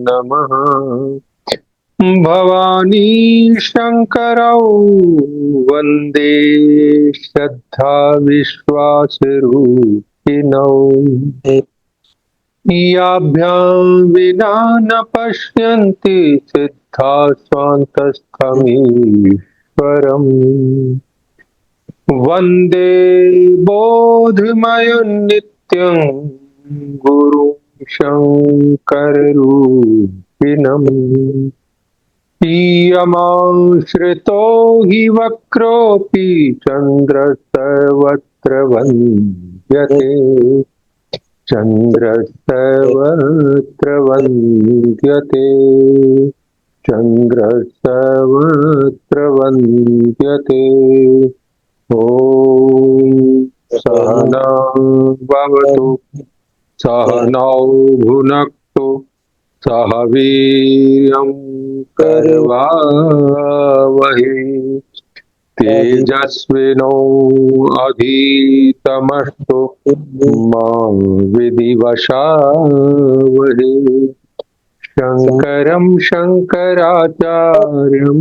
नमः। भवानी शंकरौ वंदे श्रद्धा विश्वास रूपिणौ। याभ्यां विना न पश्यन्ति सिद्धा स्वान्तस्थमीश्वरम्। वन्दे बोधमयं नित्यं गुरुं शङ्कररूपिणम्। यमाश्रितो हि वक्रोऽपि चन्द्रः सर्वत्र वन्द्यते। चन्द्रः सर्वत्र वन्द्यते। चन्द्रः सर्वत्र वन्द्यते। ॐ सहना भवतु सहनौ भुनक्तु सह वीर्यं करवावहै। तेजस्विनो अधीतमस्तु मा विधिवशावहै। शङ्करं शङ्कराचार्यं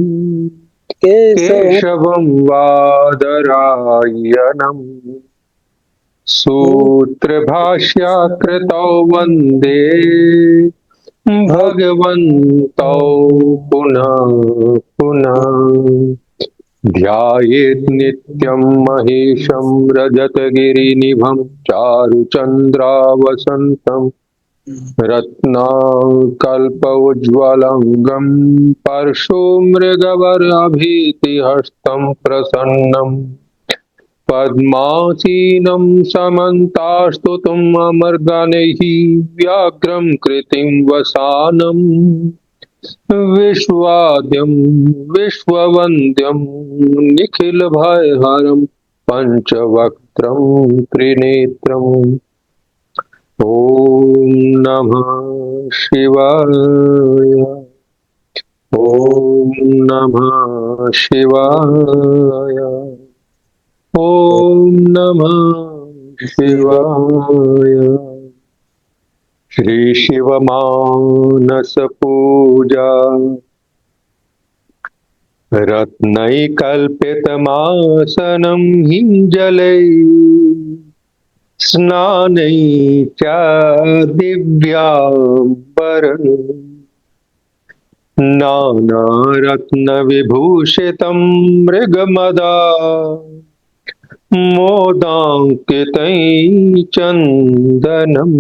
केशवं वादरायणम्। सूत्रभाष्यकृतौ वन्दे भगवन्तौ पुनः पुनः। ध्यायेत् नित्यं महेशं रजतगिरिनिभं चारुचन्द्रावसन्तं। रत्नाकल्पौज्ज्वलंगं परशुमृगवर्यभीतिहस्तं प्रसन्नम्। पद्मासीनं समन्तास्तुतम् अमरगणैः व्याघ्रं कृतिं वसानम्। विश्वाद्यं विश्ववन्द्यं निखिलभयहरं पञ्चवक्त्रं त्रिनेत्रम्। ॐ नमः शिवाय। ॐ नमः शिवाय। ॐ नमः शिवाय। श्री शिव मानस पूजा रत्नैकल्पितमासनं हिञ्जलै स्नानै च दिव्याम्बरं। नानारत्नविभूषितं मृगमदा मोदाङ्कितै चन्दनम्।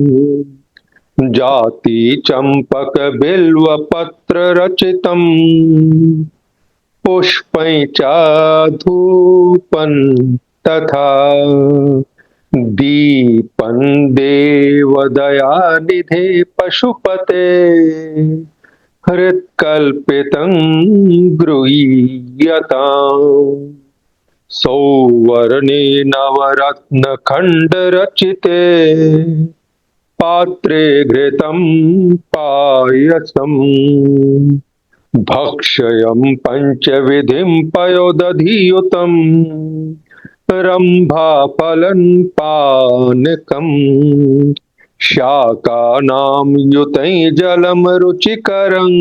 जाति चंपक बिल्वपत्र रचितम् पुष्पै च धूपं तथा दीपं देवदयानिधे पशुपते हृत्कल्पितं गृह्यताम्। सौवर्णे नवरत्नखण्डरचिते पात्रे घृतं पायसम्। भक्ष्यं पञ्चविधिं पयोदधियुतं रम्भाफलं पानकम्। शाकानां युतं जलं रुचिकरं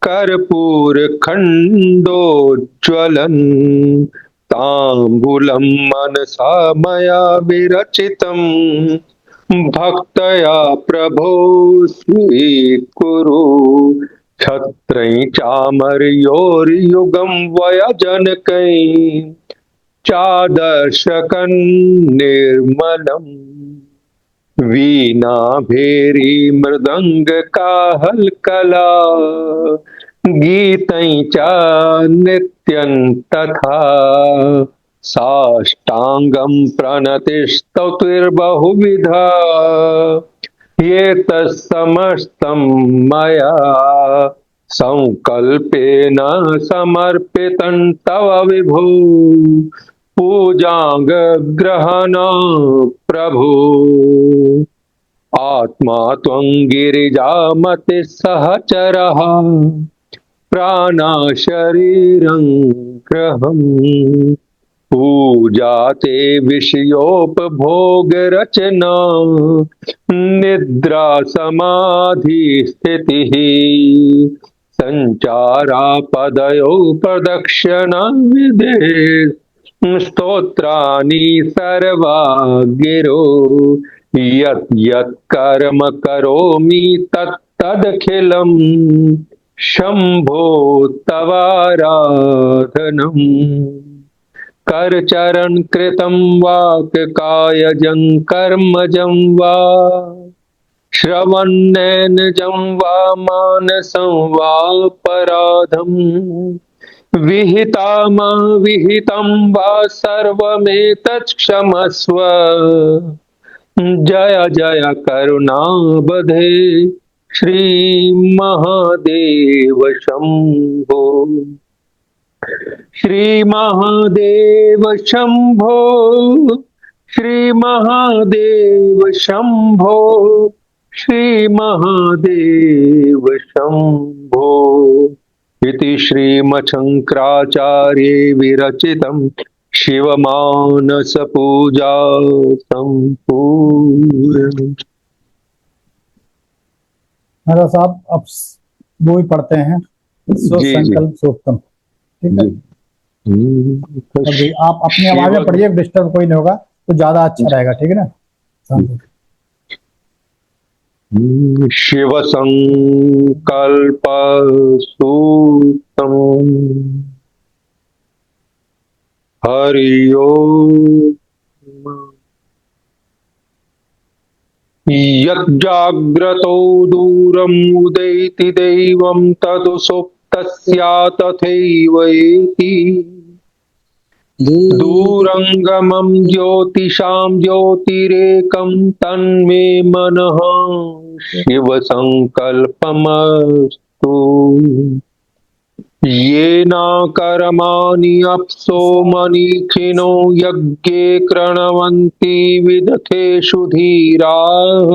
कर्पूरखण्डोज्ज्वलन्। ताम्बूलं मनसा मया विरचितं भक्तया प्रभो स्वीकुरु। छत्रैः चामरयोर्युगं वयजनकैः चादर्शकं निर्मलम्। वीणा भेरी मृदङ्गकाहलकला गीतैः च नित्यं तथा। साष्टांगं प्रणतिस्तुतिर्बहुविधा एतत्समस्तं मया संकल्पेन समर्पितं तव विभो। पूजांगग्रहण प्रभु। आत्मा त्वं गिरिजामति सहचरः प्राणा शरीरं ग्रहम्। पूजा ते विषयोपभोग रचना निद्रा समाधि स्थितिः संचारा पदयो प्रदक्षिणा विधे स्तोत्राणि सर्वा गिरो यत् यत् कर्म करोमि तत्तदखिलं शंभो तवाराधनम् करचरण कृतं वाक् कायजं कर्मजं वा श्रवणेनजं वा मानसं वा पराधम् विहितं वा सर्वमेतत् क्षमस्व जय जय करुणावधे श्री महादेव शंभो श्री महादेव शंभो श्री महादेव शंभो श्री महादेव शंभो इति श्रीमच्छंकराचार्ये विरचितं शिवमानस पूजा संपूर्ण। महाराज साहब अब वो ही पढ़ते हैं स्व संकल्प सूक्तम, ठीक है। आप अपनी आवाज में पढ़िए, डिस्टर्ब कोई नहीं होगा तो ज्यादा अच्छा रहेगा, ठीक है ना। शिव संकल्प सूक्तम। हरि ओम। यज्जाग्रतो दूरम् उदैति दैवं तदु सुप्तस्या तथैवैति दूरंगमं ज्योतिषां ज्योतिरेकं तन्मे मनः शिव संकल्पमस्तु। येन कर्माणि अप्सो मनीषिणो यज्ञे कृण्वन्ति विदथेषु धीराः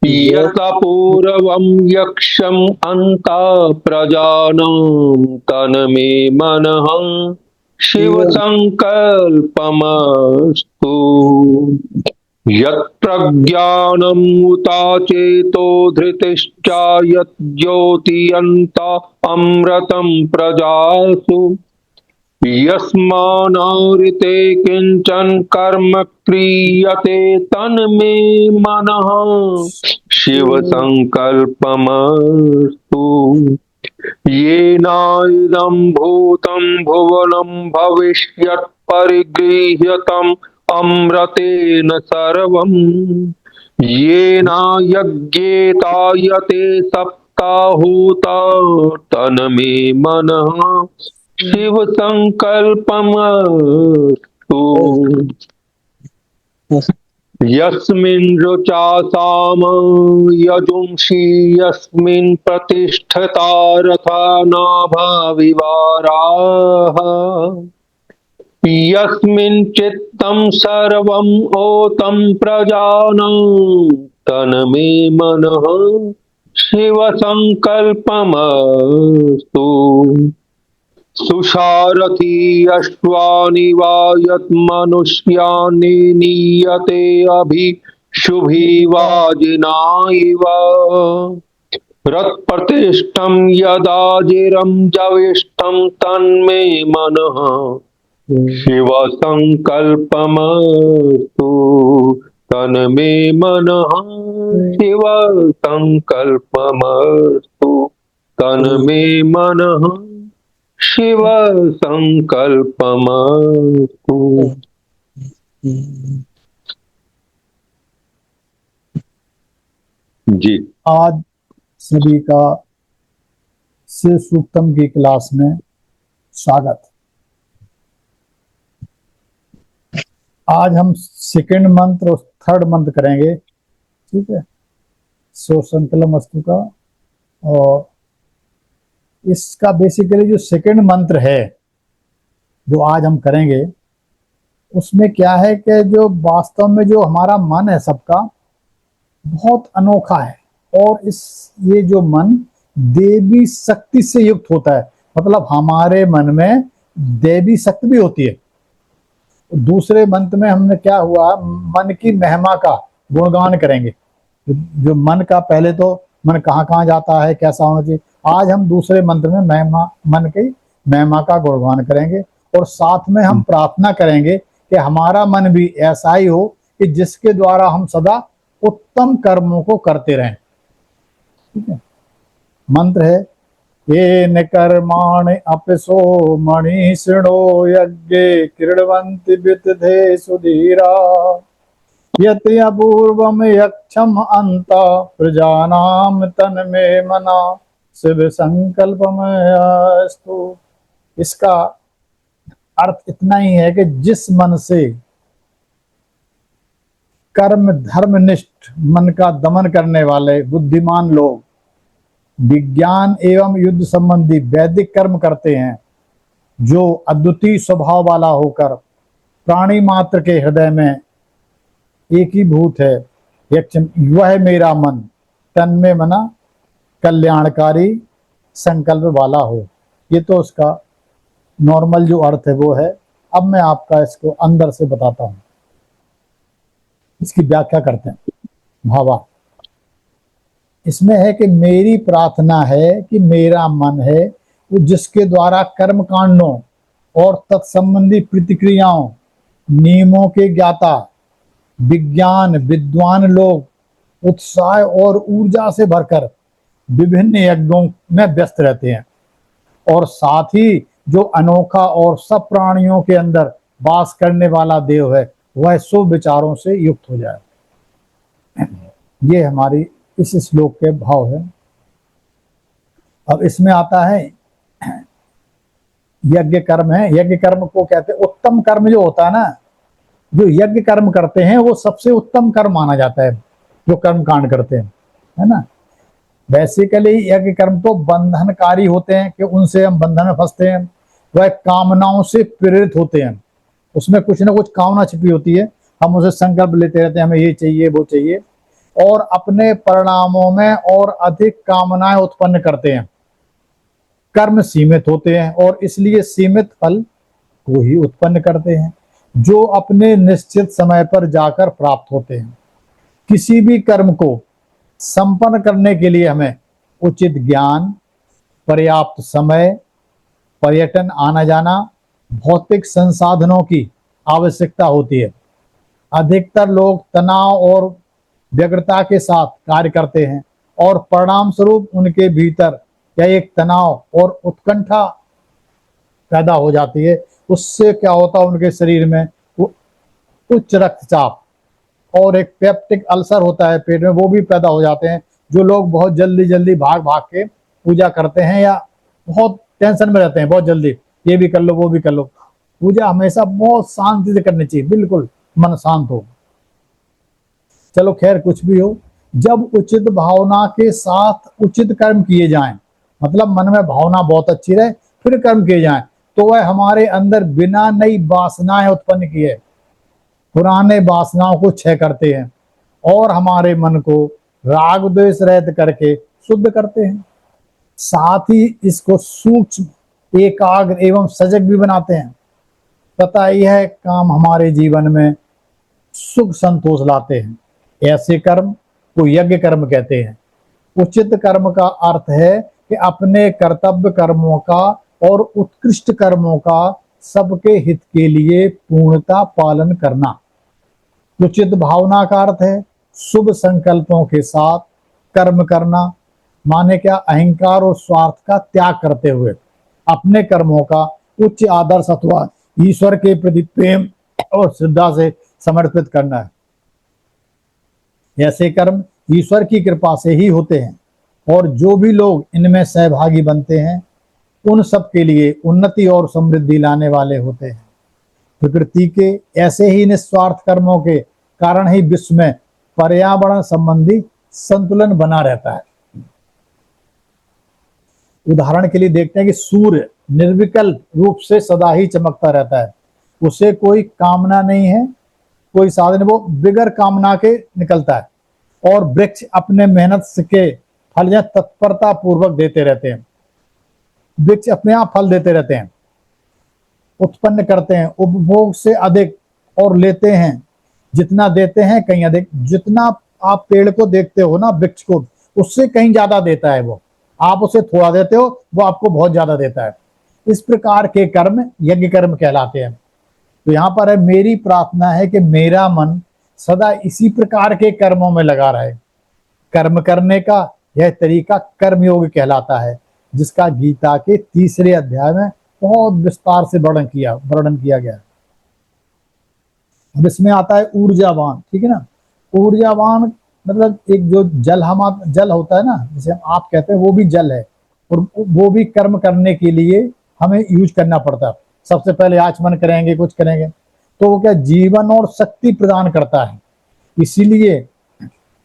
यतपूर्वं यक्षम् अन्ता प्रजानां तन्मे मनः शिव संकल्पमस्तु। यत्प्रज्ञानम् उता चेतो धृतिश्चा यत् ज्योतियन्ता अमृतं प्रजासु यस्मानावृते किंचन कर्म क्रियते तन्मे मनः शिव संकल्पमस्तु। येनाइदं भूतं भुवनं भविष्यत् परिगृह्यतम् अमृतेन सर्वं येन यज्ञेतायते सप्ताहूता तन्मे मनः शिव संकल्पमस्तु। यस्मिन् रुचा साम यजुंषि यस्मिन् प्रतिष्ठता रथा नाभाविवाराः यस्मिन् चित्तं सर्वं ओतं प्रजानां तन्मे मनः शिव संकल्पमस्तु। सुषारथी अश्वानि वा यत् मनुष्यानि नीयते अभि शुभि वाजिना इव रत्प्रतिष्ठं यदाजिरं जविष्ठं तन्मे मनः शिव संकल्पमस्तु। तन्मे मनः शिव संकल्पमस्तु। तन्मे मनः शिव संकल्पमस्तु। जी आज सभी का शिव सूक्तम की क्लास में स्वागत। आज हम सेकंड मंत्र और थर्ड मंत्र करेंगे, ठीक है, सो संकल्पमस्तु का। और इसका बेसिकली जो सेकंड मंत्र है जो आज हम करेंगे उसमें क्या है कि जो वास्तव में जो हमारा मन है सबका बहुत अनोखा है और ये जो मन देवी शक्ति से युक्त होता है। मतलब हमारे मन में दैवी शक्ति भी होती है। दूसरे मंत्र में हमने क्या हुआ, मन की महिमा का गुणगान करेंगे। जो मन का, पहले तो मन कहाँ कहाँ जाता है, कैसा होना चाहिए, आज हम दूसरे मंत्र में महिमा, मन की महिमा का गुणगान करेंगे। और साथ में हम प्रार्थना करेंगे कि हमारा मन भी ऐसा ही हो कि जिसके द्वारा हम सदा उत्तम कर्मों को करते रहें। ठीक है, मंत्र है, येन कर्माणि अपिसो मणिषिणो यज्ञे क्रीडवन्ति विदधे सुधीरा यत् अपूर्वम यक्षम अंत प्रजानाम तन्मे मना शिव संकल्पमस्तु। इसका अर्थ इतना ही है कि जिस मन से कर्म धर्मनिष्ठ मन का दमन करने वाले बुद्धिमान लोग विज्ञान एवं युद्ध संबंधी वैदिक कर्म करते हैं, जो अद्वितीय स्वभाव वाला होकर प्राणी मात्र के हृदय में एकीभूत है, वह मेरा मन तन्मय मना कल्याणकारी संकल्प वाला हो। ये तो उसका नॉर्मल जो अर्थ है वो है। अब मैं आपका इसको अंदर से बताता हूं, इसकी व्याख्या करते हैं। भावा इसमें है कि मेरी प्रार्थना है कि मेरा मन है वो जिसके द्वारा कर्म कांडों और तत्संबंधी प्रतिक्रियाओं, नियमों के ज्ञाता विज्ञान विद्वान लोग उत्साह और ऊर्जा से भरकर विभिन्न यज्ञों में व्यस्त रहते हैं, और साथ ही जो अनोखा और सब प्राणियों के अंदर वास करने वाला देव है वह शुभ विचारों से युक्त हो जाए। ये हमारी इस श्लोक के भाव है। अब इसमें आता है यज्ञ कर्म है। यज्ञ कर्म को कहते हैं उत्तम कर्म। जो होता है ना, जो यज्ञ कर्म करते हैं वो सबसे उत्तम कर्म माना जाता है, जो कर्म कांड करते हैं, है ना। बेसिकली यज्ञ कर्म तो बंधनकारी होते हैं कि उनसे हम बंधन में फंसते हैं। वह कामनाओं से प्रेरित होते हैं, उसमें कुछ ना कुछ कामना छिपी होती है, हम उसे संकल्प लेते रहते हैं, हमें ये चाहिए वो चाहिए, और अपने परिणामों में और अधिक कामनाएं उत्पन्न करते हैं। कर्म सीमित होते हैं और इसलिए सीमित फल को ही उत्पन्न करते हैं, जो अपने निश्चित समय पर जाकर प्राप्त होते हैं। किसी भी कर्म को संपन्न करने के लिए हमें उचित ज्ञान, पर्याप्त समय, पर्यटन आना जाना, भौतिक संसाधनों की आवश्यकता होती है। अधिकतर लोग तनाव और व्यग्रता के साथ कार्य करते हैं और परिणाम स्वरूप उनके भीतर या एक तनाव और उत्कंठा पैदा हो जाती है। उससे क्या होता है, उनके शरीर में उच्च रक्तचाप और एक पेप्टिक अल्सर होता है पेट में, वो भी पैदा हो जाते हैं। जो लोग बहुत जल्दी जल्दी भाग भाग के पूजा करते हैं या बहुत टेंशन में रहते हैं, बहुत जल्दी ये भी कर लो वो भी कर लो, पूजा हमेशा बहुत शांति से करनी चाहिए, बिल्कुल मन शांत हो। चलो खैर कुछ भी हो, जब उचित भावना के साथ उचित कर्म किए जाएं, मतलब मन में भावना बहुत अच्छी रहे फिर कर्म किए जाएं, तो वह हमारे अंदर बिना नई वासनाएं उत्पन्न किए पुराने वासनाओं को क्षय करते हैं और हमारे मन को राग द्वेष रहित करके शुद्ध करते हैं। साथ ही इसको सूक्ष्म, एकाग्र एवं सजग भी बनाते हैं तथा यह काम हमारे जीवन में सुख संतोष लाते हैं। ऐसे कर्म को यज्ञ कर्म कहते हैं। उचित कर्म का अर्थ है कि अपने कर्तव्य कर्मों का और उत्कृष्ट कर्मों का सबके हित के लिए पूर्णता पालन करना। उचित भावना का अर्थ है शुभ संकल्पों के साथ कर्म करना, माने क्या, अहंकार और स्वार्थ का त्याग करते हुए अपने कर्मों का उच्च आदर्श अथवा ईश्वर के प्रति प्रेम और श्रद्धा से समर्पित करना है। ऐसे कर्म ईश्वर की कृपा से ही होते हैं और जो भी लोग इनमें सहभागी बनते हैं उन सब के लिए उन्नति और समृद्धि लाने वाले होते हैं। प्रकृति के ऐसे ही निस्वार्थ कर्मों के कारण ही विश्व में पर्यावरण संबंधी संतुलन बना रहता है। उदाहरण के लिए देखते हैं कि सूर्य निर्विकल्प रूप से सदा ही चमकता रहता है, उसे कोई कामना नहीं है, कोई साधन, वो बिगर कामना के निकलता है। और वृक्ष अपने मेहनत के फल या तत्परता पूर्वक देते रहते हैं, वृक्ष अपने आप फल देते रहते हैं। उत्पन्न करते हैं, उपभोग से अधिक और लेते हैं, जितना देते हैं कहीं अधिक। जितना आप पेड़ को देखते हो ना, वृक्ष को, उससे कहीं ज्यादा देता है वो। आप उसे थोड़ा देते हो, वो आपको बहुत ज्यादा देता है। इस प्रकार के कर्म यज्ञ कर्म कहलाते हैं। तो यहाँ पर है, मेरी प्रार्थना है कि मेरा मन सदा इसी प्रकार के कर्मों में लगा रहे। कर्म करने का यह तरीका कर्मयोग कहलाता है, जिसका गीता के 3रे अध्याय में बहुत विस्तार से वर्णन किया गया है। अब इसमें आता है ऊर्जावान, ठीक है ना। ऊर्जावान मतलब एक जो जल होता है ना, जिसे हम आप कहते हैं, वो भी जल है, और वो भी कर्म करने के लिए हमें यूज करना पड़ता है। सबसे पहले आचमन करेंगे, कुछ करेंगे, तो वो क्या जीवन और शक्ति प्रदान करता है। इसीलिए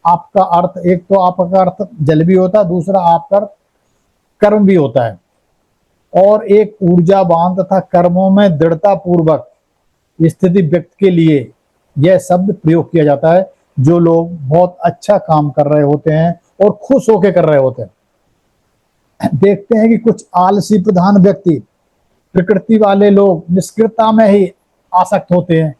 आपका अर्थ, एक तो आपका अर्थ जल भी होता है, दूसरा आपका कर्म भी होता है। और एक ऊर्जावान तथा कर्मों में दृढ़ता पूर्वक स्थिति व्यक्त के लिए यह शब्द प्रयोग किया जाता है। जो लोग बहुत अच्छा काम कर रहे होते हैं और खुश होकर कर रहे होते हैं। देखते हैं कि कुछ आलसी प्रधान व्यक्ति, प्रकृति वाले लोग निष्क्रियता में ही आसक्त होते हैं।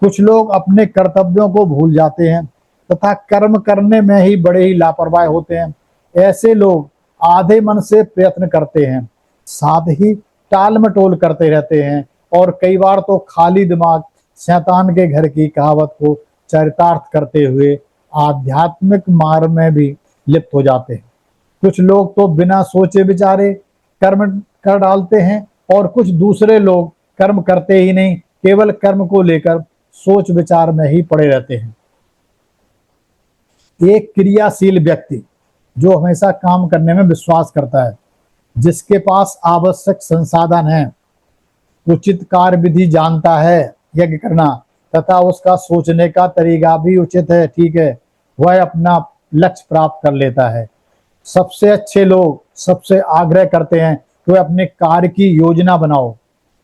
कुछ लोग अपने कर्तव्यों को भूल जाते हैं तथा कर्म करने में ही बड़े ही लापरवाह होते हैं। ऐसे लोग आधे मन से प्रयत्न करते हैं, साथ ही टाल मटोल करते रहते हैं, और कई बार तो खाली दिमाग शैतान के घर की कहावत को चरितार्थ करते हुए आध्यात्मिक मार्ग में भी लिप्त हो जाते हैं। कुछ लोग तो बिना सोचे विचारे कर्म कर डालते हैं, और कुछ दूसरे लोग कर्म करते ही नहीं, केवल कर्म को लेकर सोच विचार में ही पड़े रहते हैं। एक क्रियाशील व्यक्ति जो हमेशा काम करने में विश्वास करता है, जिसके पास आवश्यक संसाधन है, उचित कार्य विधि जानता है यज्ञ करना, तथा उसका सोचने का तरीका भी उचित है, ठीक है, वह अपना लक्ष्य प्राप्त कर लेता है। सबसे अच्छे लोग सबसे आग्रह करते हैं कि वह अपने कार्य की योजना बनाओ,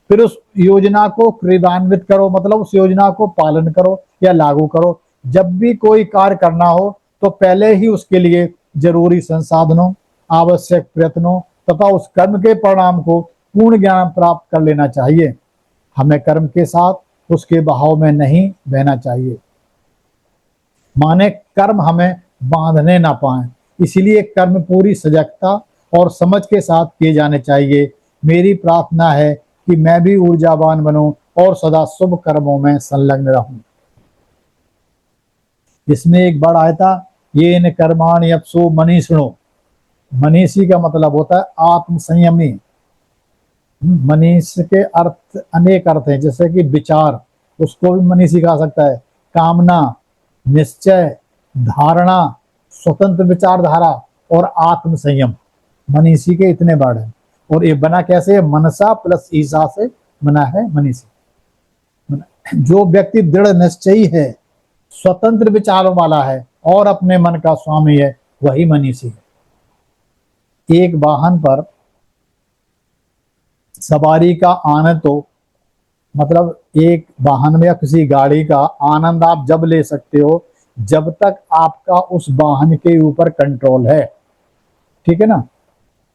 फिर उस योजना को क्रियान्वित करो, मतलब उस योजना को पालन करो या लागू करो। जब भी कोई कार्य करना हो तो पहले ही उसके लिए जरूरी संसाधनों, आवश्यक प्रयत्नों तथा उस कर्म के परिणाम को पूर्ण ज्ञान प्राप्त कर लेना चाहिए। हमें कर्म के साथ उसके बहाव में नहीं बहना चाहिए, माने कर्म हमें बांधने ना पाए। इसीलिए कर्म पूरी सजगता और समझ के साथ किए जाने चाहिए। मेरी प्रार्थना है कि मैं भी ऊर्जावान बनूं और सदा शुभ कर्मों में संलग्न रहूं। इसमें एक बड़ा आया था, ये न कर्माणि अप्सु मनीषिणो। मनीषी का मतलब होता है आत्म संयमी। मनीष के अर्थ अनेक अर्थ हैं, जैसे कि विचार, उसको भी मनीषी कहा सकता है, कामना, निश्चय, धारणा, स्वतंत्र विचारधारा और आत्म संयम। मनीषी के इतने वर्ड हैं। और ये बना कैसे है? मनसा प्लस ईसा से बना है मनीषी। जो व्यक्ति दृढ़ निश्चयी है, स्वतंत्र विचारों वाला है और अपने मन का स्वामी है, वही मनीषी है। एक वाहन पर सवारी का आनंद, तो मतलब एक वाहन में या किसी गाड़ी का आनंद आप जब ले सकते हो जब तक आपका उस वाहन के ऊपर कंट्रोल है, ठीक है ना।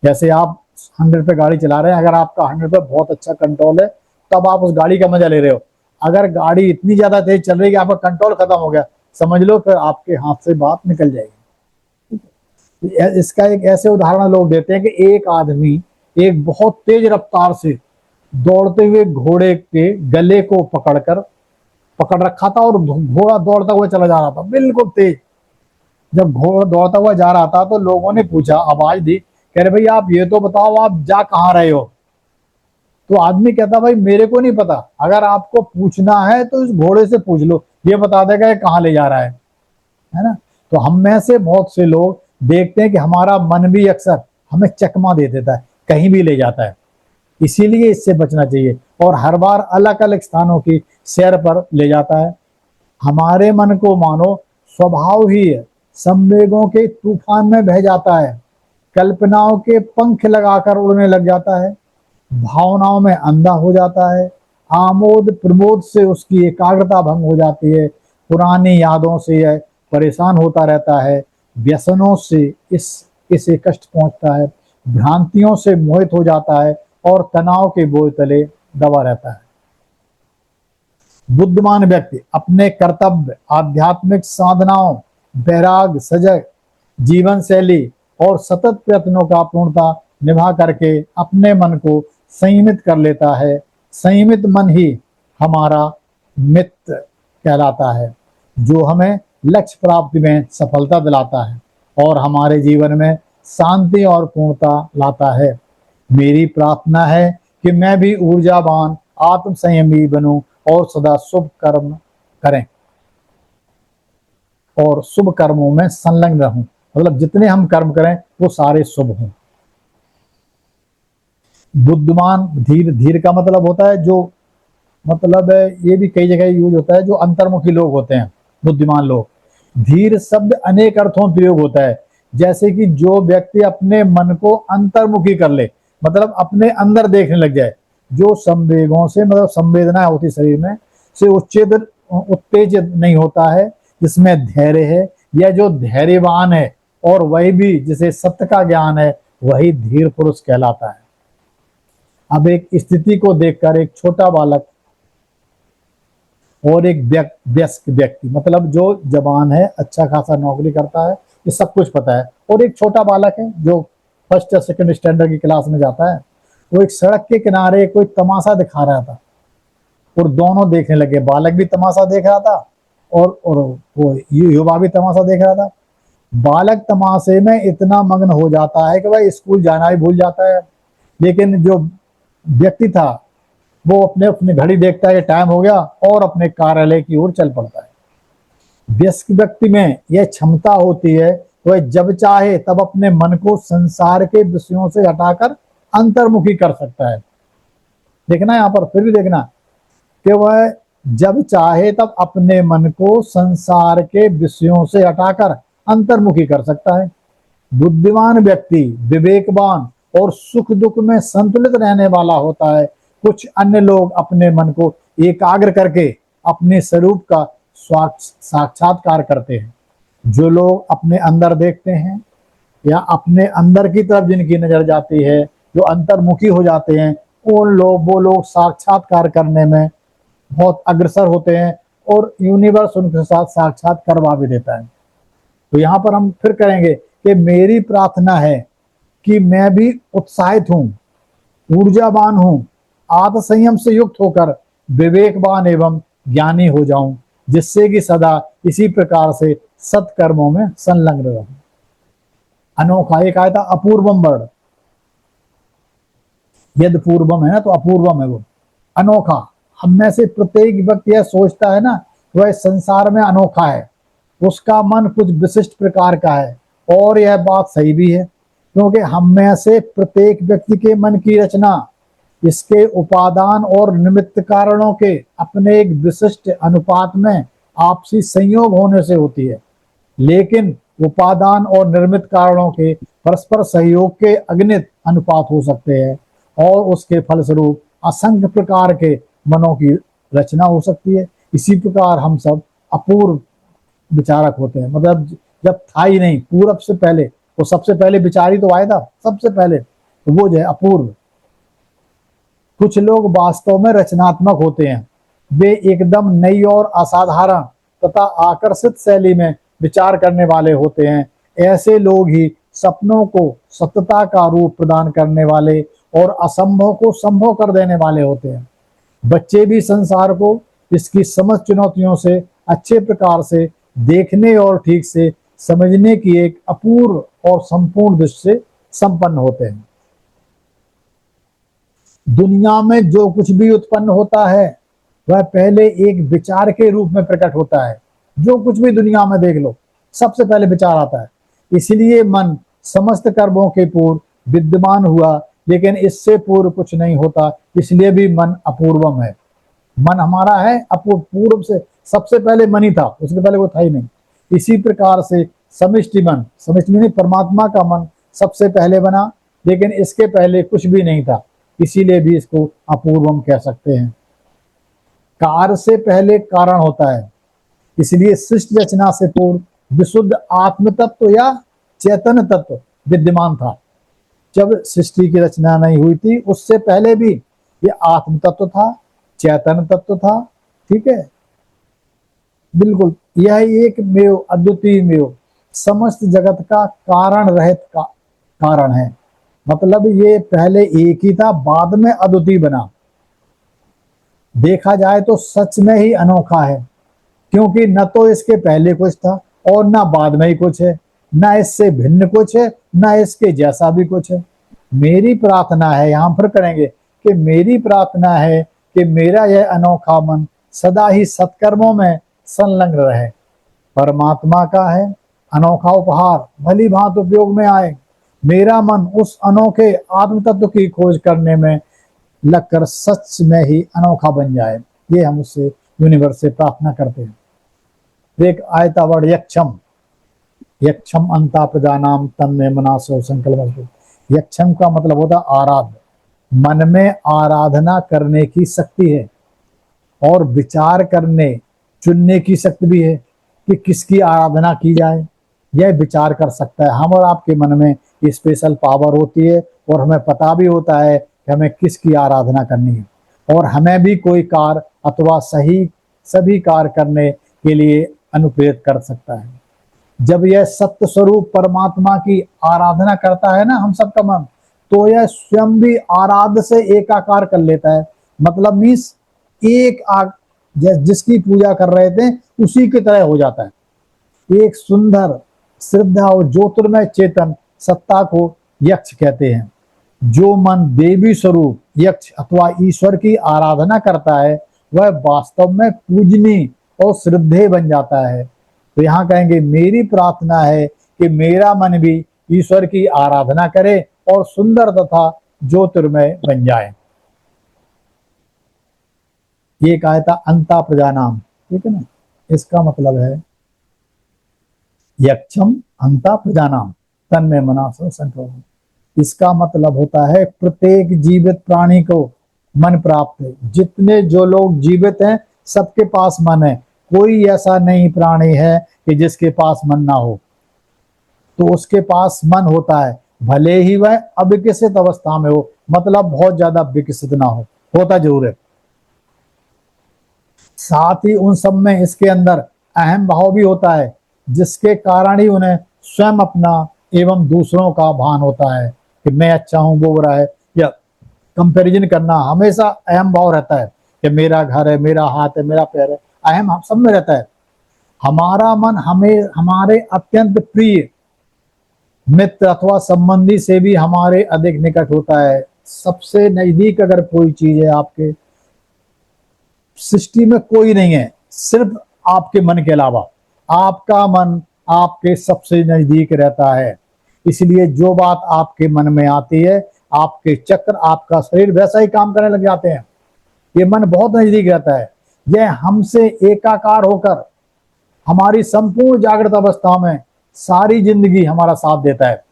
जैसे आप 100 पे गाड़ी चला रहे हैं, अगर आपका 100 पे बहुत अच्छा कंट्रोल है तब आप उस गाड़ी का मजा ले रहे हो। अगर गाड़ी इतनी ज्यादा तेज चल रही है कि आपका कंट्रोल खत्म हो गया, समझ लो फिर आपके हाथ से बात निकल जाएगी। इसका एक ऐसे उदाहरण लोग देते हैं कि एक आदमी एक बहुत तेज रफ्तार से दौड़ते हुए घोड़े के गले को पकड़ रखा था, और घोड़ा दौड़ता हुआ चला जा रहा था बिल्कुल तेज। जब घोड़ा दौड़ता हुआ जा रहा था तो लोगों ने पूछा, आवाज दी, कह रहे भाई आप ये तो बताओ आप जा कहाँ रहे हो। तो आदमी कहता भाई मेरे को नहीं पता, अगर आपको पूछना है तो इस घोड़े से पूछ लो, ये बता देगा ये कहाँ ले जा रहा है ना। तो हम में से बहुत से लोग देखते हैं कि हमारा मन भी अक्सर हमें चकमा दे देता है, कहीं भी ले जाता है। इसीलिए इससे बचना चाहिए, और हर बार अलग अलग स्थानों की सैर पर ले जाता है। हमारे मन को मानो स्वभाव ही है, संवेगों के तूफान में बह जाता है, कल्पनाओं के पंख लगाकर उड़ने लग जाता है, भावनाओं में अंधा हो जाता है, आमोद प्रमोद से उसकी एकाग्रता भंग हो जाती है, पुरानी यादों से यह परेशान होता रहता है, व्यसनों से इसे कष्ट पहुंचता है, भ्रांतियों से मोहित हो जाता है और तनाव के बोझ तले दबा रहता है। बुद्धिमान व्यक्ति अपने कर्तव्य, आध्यात्मिक साधनाओं, वैराग, सजग जीवन शैली और सतत प्रयत्नों का पूर्णता निभा करके अपने मन को संयमित कर लेता है। संयमित मन ही हमारा मित्र कहलाता है, जो हमें लक्ष्य प्राप्ति में सफलता दिलाता है और हमारे जीवन में शांति और पूर्णता लाता है। मेरी प्रार्थना है कि मैं भी ऊर्जावान, आत्म संयमी बनूं और सदा शुभ कर्म करें और शुभ कर्मों में संलग्न रहूं। मतलब जितने हम कर्म करें वो सारे शुभ हों। बुद्धिमान, धीर, धीर का मतलब होता है जो, मतलब ये भी कई जगह यूज होता है, जो अंतर्मुखी लोग होते हैं, बुद्धिमान लोग। धीर शब्द अनेक अर्थों में प्रयोग होता है, जैसे कि जो व्यक्ति अपने मन को अंतर्मुखी कर ले, मतलब अपने अंदर देखने लग जाए, जो संवेगों से, मतलब संवेदना होती शरीर में से उत्तेजित नहीं होता है, जिसमें धैर्य है, या जो धैर्यवान है और वही भी जिसे सत्य का ज्ञान है, वही धीर पुरुष कहलाता है। अब एक स्थिति को देखकर एक छोटा बालक और एक वयस्क व्यक्ति, मतलब जो जवान है, अच्छा खासा नौकरी करता है, ये सब कुछ पता है, और एक छोटा बालक है जो फर्स्ट या सेकंड स्टैंडर्ड की क्लास में जाता है, वो एक सड़क के किनारे कोई तमाशा दिखा रहा था और दोनों देखने लगे। बालक भी तमाशा देख रहा था और वो युवा भी तमाशा देख रहा था। बालक तमाशे में इतना मग्न हो जाता है कि भाई स्कूल जाना भी भूल जाता है, लेकिन जो व्यक्ति था वो अपने अपनी घड़ी देखता है कि टाइम हो गया और अपने कार्यालय की ओर चल पड़ता है। वयस्क व्यक्ति में यह क्षमता होती है, वह जब चाहे तब अपने मन को संसार के विषयों से हटाकर अंतर्मुखी कर सकता है। देखना यहाँ पर, फिर भी देखना कि वह जब चाहे तब अपने मन को संसार के विषयों से हटाकर अंतर्मुखी कर सकता है। बुद्धिमान व्यक्ति विवेकवान और सुख दुख में संतुलित रहने वाला होता है। कुछ अन्य लोग अपने मन को एकाग्र करके अपने स्वरूप का साक्षात्कार करते हैं। जो लोग अपने अंदर देखते हैं या अपने अंदर की तरफ जिनकी नजर जाती है, जो अंतर्मुखी हो जाते हैं, वो लोग साक्षात्कार करने में बहुत अग्रसर होते हैं और यूनिवर्स उनके साथ साक्षात करवा भी देता है। तो यहाँ पर हम फिर करेंगे कि मेरी प्रार्थना है कि मैं भी उत्साहित हूँ, ऊर्जावान हूँ, आत्म संयम से युक्त होकर विवेकवान एवं ज्ञानी हो जाऊं, जिससे कि सदा इसी प्रकार से सत्कर्मों में संलग्न रहूं। अनोखा, एक आया था अपूर्वम वर्ड, यद पूर्वम है ना, तो अपूर्वम है वो, अनोखा। हम में से प्रत्येक व्यक्ति यह सोचता है ना वह संसार में अनोखा है, उसका मन कुछ विशिष्ट प्रकार का है, और यह बात सही भी है, क्योंकि हम में से प्रत्येक व्यक्ति के मन की रचना इसके उपादान और निमित्त कारणों के अपने एक विशिष्ट अनुपात में आपसी संयोग होने से होती है। लेकिन उपादान और निर्मित कारणों के परस्पर सहयोग के अगणित अनुपात हो सकते हैं और उसके फलस्वरूप असंख्य प्रकार के मनों की रचना हो सकती है। इसी प्रकार हम सब अपूर्व विचारक होते हैं। मतलब जब था ही नहीं पूर्व से पहले, तो सबसे पहले विचार ही तो आया था सबसे पहले, तो वो जो है अपूर्व। कुछ लोग वास्तव में रचनात्मक होते हैं, वे एकदम नई और असाधारण तथा आकर्षित शैली में विचार करने वाले होते हैं। ऐसे लोग ही सपनों को सत्यता का रूप प्रदान करने वाले और असंभव को संभव कर देने वाले होते हैं। बच्चे भी संसार को इसकी समस्त चुनौतियों से अच्छे प्रकार से देखने और ठीक से समझने की एक अपूर्व और संपूर्ण दृष्टि से संपन्न होते हैं। दुनिया में जो कुछ भी उत्पन्न होता है वह पहले एक विचार के रूप में प्रकट होता है। जो कुछ भी दुनिया में देख लो, सबसे पहले विचार आता है। इसलिए मन समस्त कर्मों के पूर्व विद्यमान हुआ, लेकिन इससे पूर्व कुछ नहीं होता, इसलिए भी मन अपूर्वम है। मन हमारा है अपूर्व, पूर्व से सबसे पहले मन ही था, उसके पहले वो था ही नहीं। इसी प्रकार से समिष्टि मन, समिष्टि में परमात्मा का मन सबसे पहले बना, लेकिन इसके पहले कुछ भी नहीं था, इसीलिए भी इसको अपूर्वम कह सकते हैं। कार्य से पहले कारण होता है, इसलिए सृष्टि रचना से पूर्व विशुद्ध आत्म तत्व या चैतन्य तत्व विद्यमान था। जब सृष्टि की रचना नहीं हुई थी, उससे पहले भी ये आत्म तत्व था, चैतन्य तत्व था। ठीक है, बिल्कुल यह एक मेव अद्वितीय मेव समस्त जगत का कारण रहित का कारण है। मतलब ये पहले एक ही था, बाद में अद्वितीय बना। देखा जाए तो सच में ही अनोखा है, क्योंकि न तो इसके पहले कुछ था और न बाद में ही कुछ है, न इससे भिन्न कुछ है, न इसके जैसा भी कुछ है। मेरी प्रार्थना है, यहां पर करेंगे कि मेरी प्रार्थना है कि मेरा यह अनोखा मन सदा ही सत्कर्मों में संलग्न रहे। परमात्मा का है अनोखा उपहार, भली भांत उपयोग में आए। मेरा मन उस अनोखे आत्म तत्व की खोज करने में लगकर सच में ही अनोखा बन जाए। ये हम उससे यूनिवर्स से प्रार्थना करते हैं। एक आयता वर्ड यक्षम, यक्षम अंता प्रजानाम तन में मनासो संकल्प। यक्षम का मतलब होता आराध्य, मन में आराधना करने की शक्ति है और विचार करने चुनने की शक्ति भी है कि किसकी आराधना की जाए। यह विचार कर सकता है। हम और आपके मन में स्पेशल पावर होती है और हमें पता भी होता है कि हमें किसकी आराधना करनी है, और हमें भी कोई कार्य अथवा सभी कार्य करने के लिए अनुप्रेरित कर सकता है। जब यह सत्य स्वरूप परमात्मा की आराधना करता है ना हम सबका मन, तो यह स्वयं भी आराध्य से एकाकार कर लेता है। मतलब मीन्स एक जिसकी पूजा कर रहे थे उसी की तरह हो जाता है। एक सुंदर श्रद्धा और ज्योतिर्मय चेतन सत्ता को यक्ष कहते हैं। जो मन देवी स्वरूप यक्ष अथवा ईश्वर की आराधना करता है वह वास्तव में पूजनीय और श्रद्धेय बन जाता है। तो यहाँ कहेंगे मेरी प्रार्थना है कि मेरा मन भी ईश्वर की आराधना करे और सुंदर तथा ज्योतिर्मय बन जाए। ये कहा था अंता प्रजानाम, ठीक है ना। इसका मतलब है यक्षम अंता प्रजानाम तन में मनासो संकल्प। इसका मतलब होता है प्रत्येक जीवित प्राणी को मन प्राप्त है। जितने जो लोग जीवित हैं सबके पास मन है। कोई ऐसा नहीं प्राणी है कि जिसके पास मन ना हो। तो उसके पास मन होता है, भले ही वह अविकसित अवस्था में हो, मतलब बहुत ज्यादा विकसित ना हो, होता जरूर है। साथ ही उन सब में इसके अंदर अहम भाव भी होता है, जिसके कारण ही उन्हें स्वयं अपना एवं दूसरों का भान होता है कि मैं अच्छा हूं वो बुरा है, या कंपैरिजन करना हमेशा अहम भाव रहता है कि मेरा घर है, मेरा हाथ है, मेरा पैर है, अहम हम सब में रहता है। हमारा मन हमें हमारे अत्यंत प्रिय मित्र अथवा संबंधी से भी हमारे अधिक निकट होता है। सबसे नजदीक अगर कोई चीज है आपके सृष्टि में कोई नहीं है सिर्फ आपके मन के अलावा। आपका मन आपके सबसे नजदीक रहता है। इसलिए जो बात आपके मन में आती है, आपके चक्र, आपका शरीर वैसा ही काम करने लग जाते हैं। ये मन बहुत नजदीक रहता है। यह हमसे एकाकार होकर हमारी संपूर्ण जागृत अवस्था में सारी जिंदगी हमारा साथ देता है।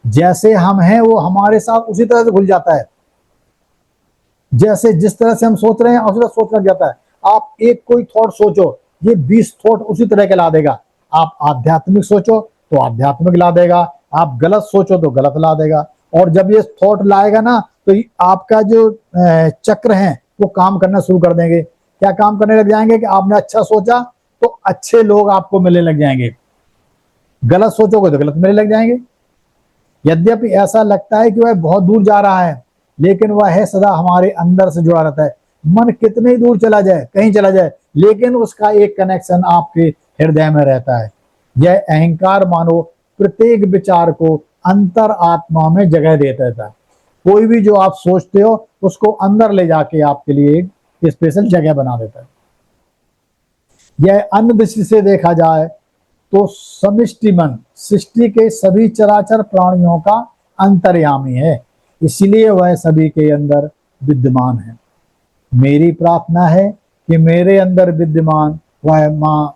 जैसे हम हैं वो हमारे साथ उसी तरह से घुल जाता है। जैसे जिस तरह से हम सोच रहे हैं उसी तरह सोच लग जाता है। आप एक कोई थॉट सोचो, ये 20 थॉट उसी तरह के ला देगा। आप आध्यात्मिक सोचो तो आध्यात्मिक ला देगा, आप गलत सोचो तो गलत ला देगा। और जब ये थॉट लाएगा ना तो आपका जो चक्र है वो काम करना शुरू कर देंगे। क्या काम करने लग जाएंगे कि आपने अच्छा सोचा तो अच्छे लोग आपको मिलने लग जाएंगे, गलत सोचोगे तो गलत मिलने लग जाएंगे। यद्यपि ऐसा लगता है कि वह बहुत दूर जा रहा है, लेकिन वह है सदा हमारे अंदर से जुड़ा रहता है। मन कितने ही दूर चला जाए, कहीं चला जाए, लेकिन उसका एक कनेक्शन आपके हृदय में रहता है। यह अहंकार मानो प्रत्येक विचार को अंतर आत्मा में जगह देता है। कोई भी जो आप सोचते हो उसको अंदर ले जाके आपके लिए एक स्पेशल जगह बना देता है। यह अन्य दृष्टि से देखा जाए तो समष्टि मन सृष्टि के सभी चराचर प्राणियों का अंतर्यामी है, इसलिए वह सभी के अंदर विद्यमान है। मेरी प्रार्थना है कि मेरे अंदर विद्यमान वह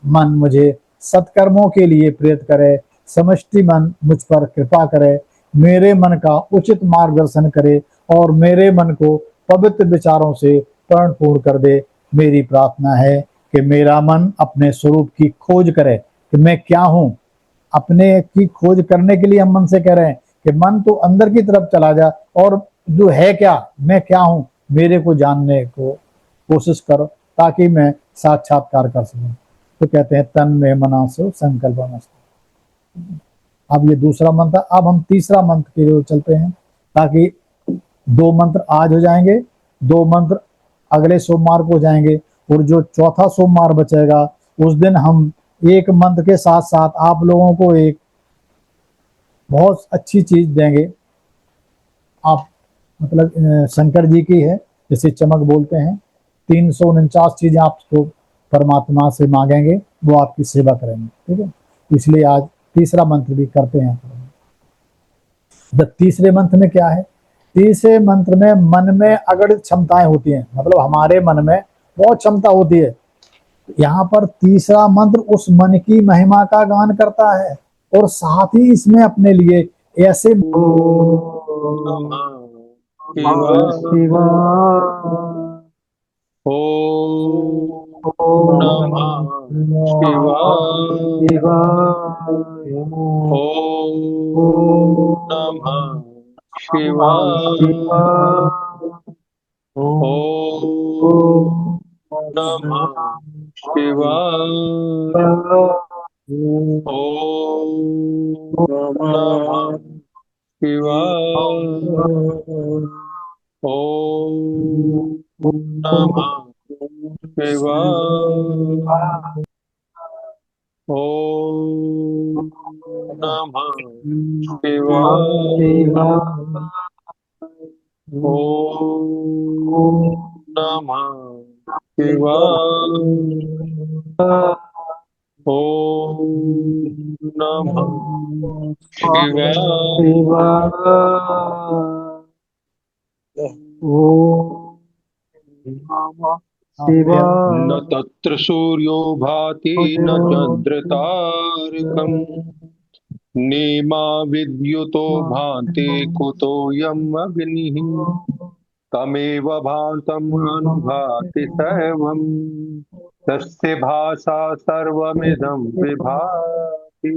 मन मुझे सत्कर्मों के लिए प्रेरित करे। समष्टि मन मुझ पर कृपा करे, मेरे मन का उचित मार्गदर्शन करे और मेरे मन को पवित्र विचारों से पूर्ण कर दे। मेरी प्रार्थना है कि मेरा मन अपने स्वरूप की खोज करे कि मैं क्या हूं। अपने की खोज करने के लिए हम मन से कह रहे हैं कि मन तो अंदर की तरफ चला जा और जो है क्या, मैं क्या हूं, मेरे को जानने को कोशिश करो ताकि मैं साक्षात्कार कर सकूं। तो कहते हैं तन में मनासो संकल्पमस्तु। अब ये दूसरा मंत्र, अब हम तीसरा मंत्र की ओर चलते हैं, ताकि 2 मंत्र आज हो जाएंगे, 2 मंत्र अगले सोमवार को हो जाएंगे, और जो चौथा सोमवार बचेगा उस दिन हम एक मंत्र के साथ साथ आप लोगों को एक बहुत अच्छी चीज देंगे। आप मतलब शंकर जी की है, जैसे चमक बोलते हैं, 349 चीजें आपको परमात्मा से मांगेंगे, वो आपकी सेवा करेंगे। ठीक है, इसलिए आज तीसरा मंत्र भी करते हैं। जब तीसरे मंत्र में क्या है, तीसरे मंत्र में मन में अगणित क्षमताएं होती हैं, मतलब हमारे मन में बहुत क्षमता होती है। यहाँ पर तीसरा मंत्र उस मन की महिमा का गान करता है, और साथ ही इसमें अपने लिए ऐसे ओम नमः शिवाय। ओम नमः शिवाय। ओम नमः शिवाय। ओम नमः शिवाय। ओम नमः शिवाय। ओम नमः शिवाय। ओम नमः शिवाय। ओम नमः शिवाय। न तत्र सूर्यो भाति न चंद्रतारकम् नेमा विद्युतो भान्ति कुतोऽयम् अग्निः तमेव भान्तम् अनुभाति सर्वम् तस्य भासा सर्वमिदं विभाति।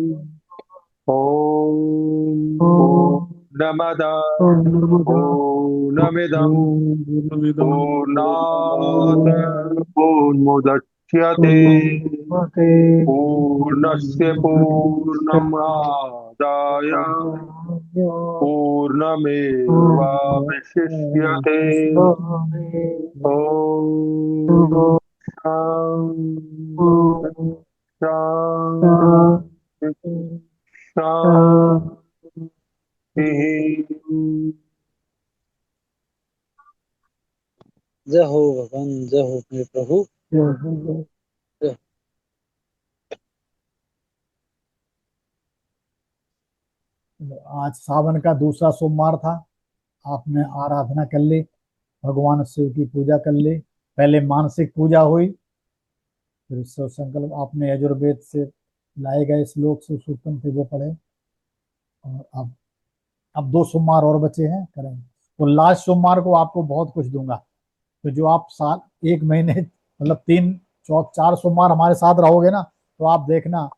ओम पूर्णमदः पूर्णमिदं पूर्णात् पूर्णमुदच्यते पूर्णस्य पूर्णमादाय पूर्णमेवावशिष्यते। ओम शांति शांति शांति। जय हो भगवान, जय हो मेरे प्रभु। आज सावन का दूसरा सोमवार था, आपने आराधना कर ली, भगवान शिव की पूजा कर ली। पहले मानसिक पूजा हुई, फिर शिव संकल्प आपने यजुर्वेद से लाए गए श्लोक से सूक्तम थे वो पढ़े, और अब 2 सोमवार और बचे हैं, करेंगे। और लास्ट सोमवार को आपको बहुत कुछ दूंगा। तो जो आप साल 1 महीने मतलब 3 4 सोमवार हमारे साथ रहोगे ना, तो आप देखना